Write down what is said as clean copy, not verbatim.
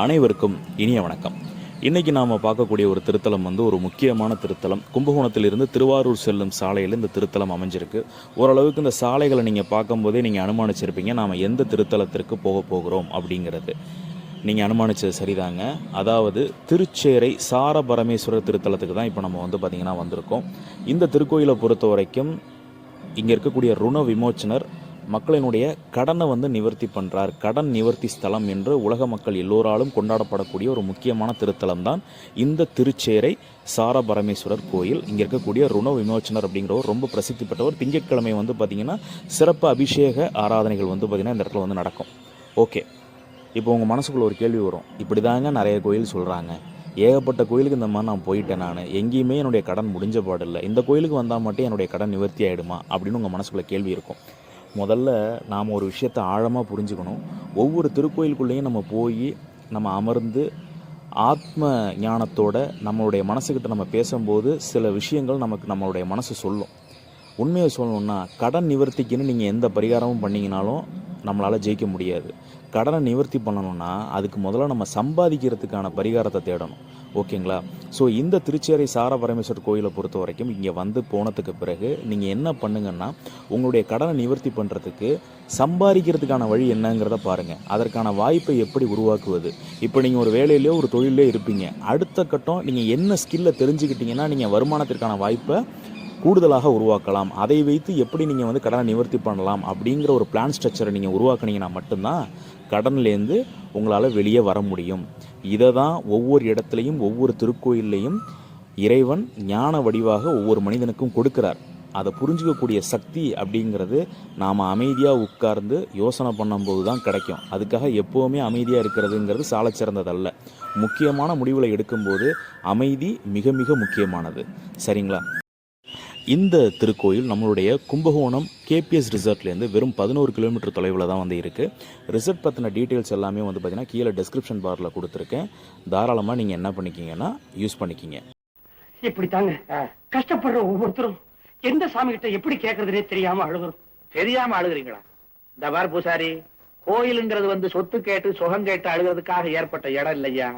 அனைவருக்கும் இனிய வணக்கம். இன்றைக்கி நாம் பார்க்கக்கூடிய ஒரு திருத்தலம் ஒரு முக்கியமான திருத்தலம். கும்பகோணத்திலிருந்து திருவாரூர் செல்லும் சாலையில் இந்த திருத்தலம் அமைஞ்சிருக்கு. ஓரளவுக்கு இந்த சாலைகளை நீங்கள் பார்க்கும்போதே நீங்கள் அனுமானிச்சிருப்பீங்க நாம் எந்த திருத்தலத்திற்கு போகிறோம் அப்படிங்கிறது. நீங்கள் அனுமானித்தது சரிதாங்க. அதாவது திருச்சேரை சாரபரமேஸ்வரர் திருத்தலத்துக்கு தான் இப்போ நம்ம பார்த்திங்கன்னா வந்திருக்கோம். இந்த திருக்கோயிலை பொறுத்த வரைக்கும் இங்கே இருக்கக்கூடிய ருண விமோச்சனர் மக்களினுடைய கடனை நிவர்த்தி பண்ணுறார். கடன் நிவர்த்தி ஸ்தலம் என்று உலக மக்கள் எல்லோராலும் கொண்டாடப்படக்கூடிய ஒரு முக்கியமான திருத்தலம் தான் இந்த திருச்சேரை சாரபரமேஸ்வரர் கோயில். இங்கே இருக்கக்கூடிய ருண விமோச்சனர் அப்படிங்கிறவர் ரொம்ப பிரசித்தி பெற்றவர். திங்கட்கிழமை பார்த்திங்கன்னா சிறப்பு அபிஷேக ஆராதனைகள் பார்த்திங்கன்னா இந்த இடத்துல நடக்கும். ஓகே, இப்போ உங்கள் மனசுக்குள்ள ஒரு கேள்வி வரும். இப்படி தாங்க நிறைய கோயில் சொல்கிறாங்க, ஏகப்பட்ட கோயிலுக்கு இந்த மாதிரி நான் போயிட்டேன், நான் எங்கேயுமே என்னுடைய கடன் முடிஞ்ச பாடில்லை, இந்த கோயிலுக்கு வந்தால் மட்டும் என்னுடைய கடன் நிவர்த்தி ஆகிடுமா அப்படின்னு உங்கள் மனசுக்குள்ள கேள்வி இருக்கும். முதல்ல நாம் ஒரு விஷயத்தை ஆழமாக புரிஞ்சுக்கணும். ஒவ்வொரு திருக்கோயிலுக்குள்ளேயும் நம்ம போய் நம்ம அமர்ந்து ஆத்ம ஞானத்தோட நம்மளுடைய மனசுக்கிட்ட நம்ம பேசும்போது சில விஷயங்கள் நம்மளுடைய மனசு சொல்லும். உண்மையை சொல்லணுன்னா கடன் நிவர்த்திக்குன்னு நீங்கள் எந்த பரிகாரமும் பண்ணிங்கனாலும் நம்மளால் ஜெயிக்க முடியாது. கடனை நிவர்த்தி பண்ணணும்னா அதுக்கு முதல்ல நம்ம சம்பாதிக்கிறதுக்கான பரிகாரத்தை தேடணும். ஓகேங்களா? ஸோ இந்த திருச்சேரை சாரபரமேஸ்வரர் கோயிலை பொறுத்த வரைக்கும் இங்கே போனதுக்கு பிறகு நீங்கள் என்ன பண்ணுங்கன்னா உங்களுடைய கடனை நிவர்த்தி பண்ணுறதுக்கு சம்பாதிக்கிறதுக்கான வழி என்னங்கிறத பாருங்கள். அதற்கான வாய்ப்பை எப்படி உருவாக்குவது. இப்போ நீங்கள் ஒரு வேலையிலேயோ ஒரு தொழிலே இருப்பீங்க. அடுத்த கட்டம் நீங்கள் என்ன ஸ்கில்லை தெரிஞ்சுக்கிட்டீங்கன்னா நீங்கள் வருமானத்திற்கான வாய்ப்பை கூடுதலாக உருவாக்கலாம். அதை வைத்து எப்படி நீங்கள் கடனை நிவர்த்தி பண்ணலாம் அப்படிங்கிற ஒரு பிளான் ஸ்ட்ரக்சரை நீங்கள் உருவாக்குனீங்கன்னா மட்டும்தான் கடன்லேருந்து உங்களால் வெளியே வர முடியும். இதை தான் ஒவ்வொரு இடத்துலையும் ஒவ்வொரு திருக்கோயில்லையும் இறைவன் ஞான வடிவாக ஒவ்வொரு மனிதனுக்கும் கொடுக்கிறார். அதை புரிஞ்சிக்கக்கூடிய சக்தி அப்படிங்கிறது நாம் அமைதியாக உட்கார்ந்து யோசனை பண்ணும்போது தான் கிடைக்கும். அதுக்காக எப்போவுமே அமைதியாக இருக்கிறதுங்கிறது சால சிறந்ததல்ல. முக்கியமான முடிவுகளை எடுக்கும்போது அமைதி மிக மிக முக்கியமானது. சரிங்களா? இந்த திருக்கோயில் நம்மளுடைய கும்பகோணம் கேபிஎஸ் ரிசார்ட்லேருந்து வெறும் 11 கிலோமீட்டர் தொலைவில் தான் இருக்குது. ரிசார்ட் பற்றின டீட்டெயில்ஸ் எல்லாமே பார்த்திங்கன்னா கீழே டிஸ்கிரிப்ஷன் பாரில் கொடுத்துருக்கேன். தாராளமாக நீங்கள் என்ன பண்ணிக்கிங்கன்னா யூஸ் பண்ணிக்கிங்க. இப்படி தாங்க கஷ்டப்படுற ஒவ்வொருத்தரும் எந்த சாமி கிட்ட எப்படி கேட்கறதுனே தெரியாம அழுகுறோம். தெரியாம அழுகுறீங்களா? இந்த பார் பூசாரி, கோயிலுங்கிறது சொத்து கேட்டு சுகம் கேட்டு அழுகிறதுக்காக ஏற்பட்ட இடம் இல்லையா.